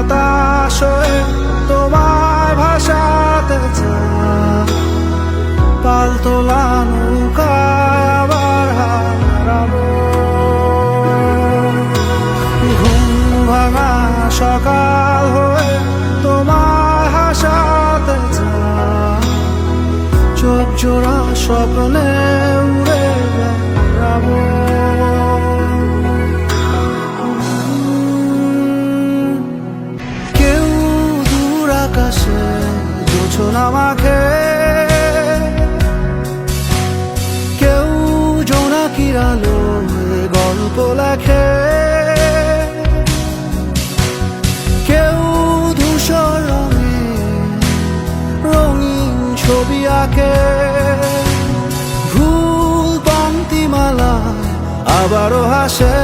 বাতাস হয়ে তোমায় ভাসাতে চাই, পালতোলা নৌকায় আবার হারাবো। ঘুম ভাঙা সকাল হয়ে তোমায় হাসাতে চাই, চোখ জোড়া স্বপ্নে উড়ে বেড়াবো। কেউ দূর আকাশে জোছনা মাখে, কেউ জোনাকির আলোয় গল্প লেখে, কেউ ধূসর রঙে রঙিন ছবি আঁকে। ভুল পংক্তিমালায় আবারও হাসে।